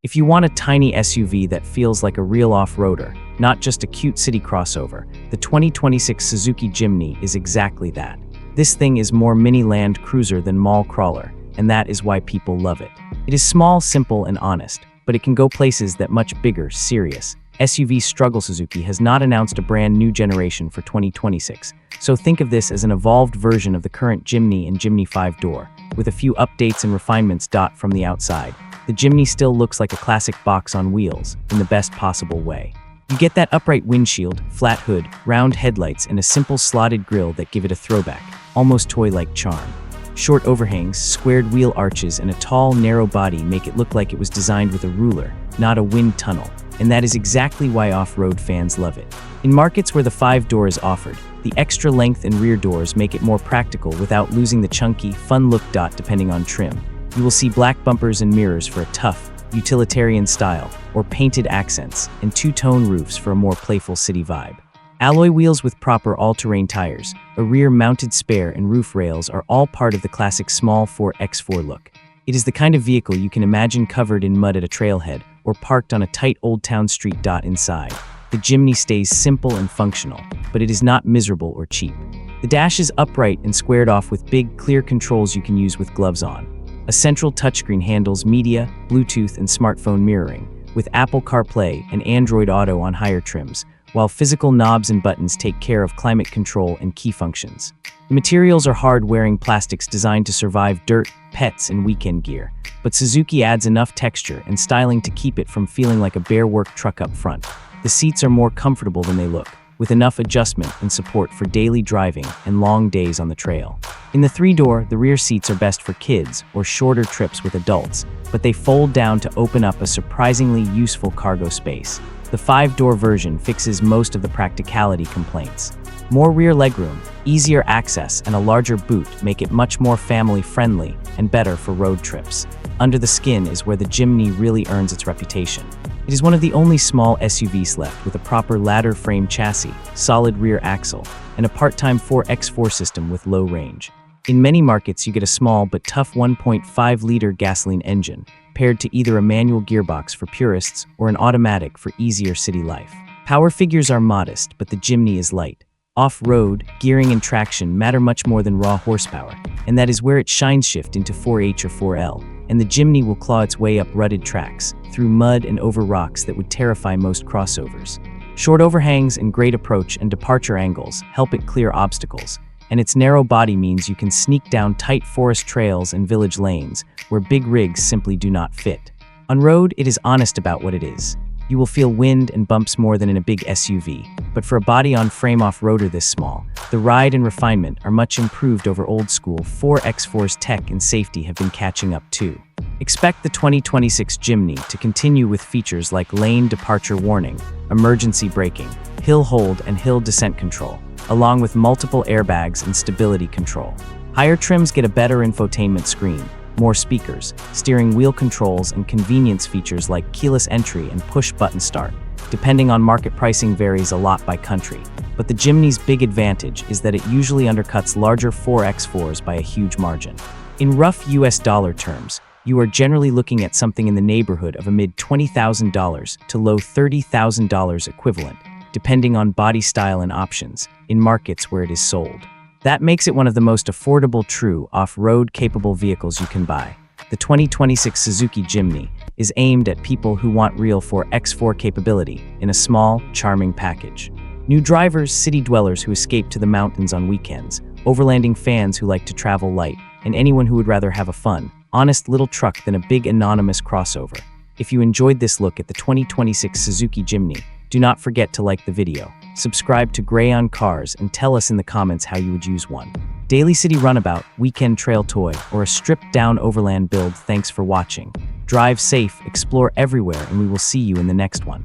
If you want a tiny SUV that feels like a real off-roader, not just a cute city crossover, the 2026 Suzuki Jimny is exactly that. This thing is more mini land cruiser than mall crawler, and that is why people love it. It is small, simple, and honest, but it can go places that much bigger, serious. SUV struggle. Suzuki has not announced a brand new generation for 2026, so think of this as an evolved version of the current Jimny and Jimny 5-door, with a few updates and refinements. From the outside, the Jimny still looks like a classic box on wheels, in the best possible way. You get that upright windshield, flat hood, round headlights, and a simple slotted grille that give it a throwback, almost toy-like charm. Short overhangs, squared wheel arches, and a tall, narrow body make it look like it was designed with a ruler, not a wind tunnel, and that is exactly why off-road fans love it. In markets where the 5-door is offered, the extra length and rear doors make it more practical without losing the chunky, fun look. Depending on trim, you will see black bumpers and mirrors for a tough, utilitarian style, or painted accents, and two-tone roofs for a more playful city vibe. Alloy wheels with proper all-terrain tires, a rear-mounted spare, and roof rails are all part of the classic small 4x4 look. It is the kind of vehicle you can imagine covered in mud at a trailhead or parked on a tight old town street. Inside, the Jimny stays simple and functional, but it is not miserable or cheap. The dash is upright and squared off with big, clear controls you can use with gloves on. A central touchscreen handles media, Bluetooth, and smartphone mirroring, with Apple CarPlay and Android Auto on higher trims, while physical knobs and buttons take care of climate control and key functions. The materials are hard-wearing plastics designed to survive dirt, pets, and weekend gear, but Suzuki adds enough texture and styling to keep it from feeling like a bare work truck up front. The seats are more comfortable than they look, with enough adjustment and support for daily driving and long days on the trail. In the 3-door, the rear seats are best for kids or shorter trips with adults, but they fold down to open up a surprisingly useful cargo space. The 5-door version fixes most of the practicality complaints. More rear legroom, easier access, and a larger boot make it much more family-friendly and better for road trips. Under the skin is where the Jimny really earns its reputation. It is one of the only small SUVs left with a proper ladder frame chassis, solid rear axle, and a part-time 4x4 system with low range. In many markets, you get a small but tough 1.5-liter gasoline engine, paired to either a manual gearbox for purists or an automatic for easier city life. Power figures are modest, but the Jimny is light. Off-road, gearing and traction matter much more than raw horsepower, and that is where it shines. Shift into 4H or 4L, and the Jimny will claw its way up rutted tracks, through mud and over rocks that would terrify most crossovers. Short overhangs and great approach and departure angles help it clear obstacles, and its narrow body means you can sneak down tight forest trails and village lanes where big rigs simply do not fit. On road, it is honest about what it is. You will feel wind and bumps more than in a big SUV, but for a body-on-frame off-roader this small, the ride and refinement are much improved over old-school 4x4's. Tech and safety have been catching up too. Expect the 2026 Jimny to continue with features like lane departure warning, emergency braking, hill hold and hill descent control, along with multiple airbags and stability control. Higher trims get a better infotainment screen, more speakers, steering wheel controls, and convenience features like keyless entry and push-button start. Depending on market, pricing varies a lot by country, but the Jimny's big advantage is that it usually undercuts larger 4x4s by a huge margin. In rough US dollar terms, you are generally looking at something in the neighborhood of a mid-$20,000 to low $30,000 equivalent, depending on body style and options, in markets where it is sold. That makes it one of the most affordable true off-road capable vehicles you can buy. The 2026 Suzuki Jimny is aimed at people who want real 4x4 capability in a small, charming package. New drivers, city dwellers who escape to the mountains on weekends, overlanding fans who like to travel light, and anyone who would rather have a fun, honest little truck than a big anonymous crossover. If you enjoyed this look at the 2026 Suzuki Jimny, do not forget to like the video, subscribe to Gray on Cars, and tell us in the comments how you would use one. Daily city runabout, weekend trail toy, or a stripped-down overland build. Thanks for watching. Drive safe, explore everywhere, and we will see you in the next one.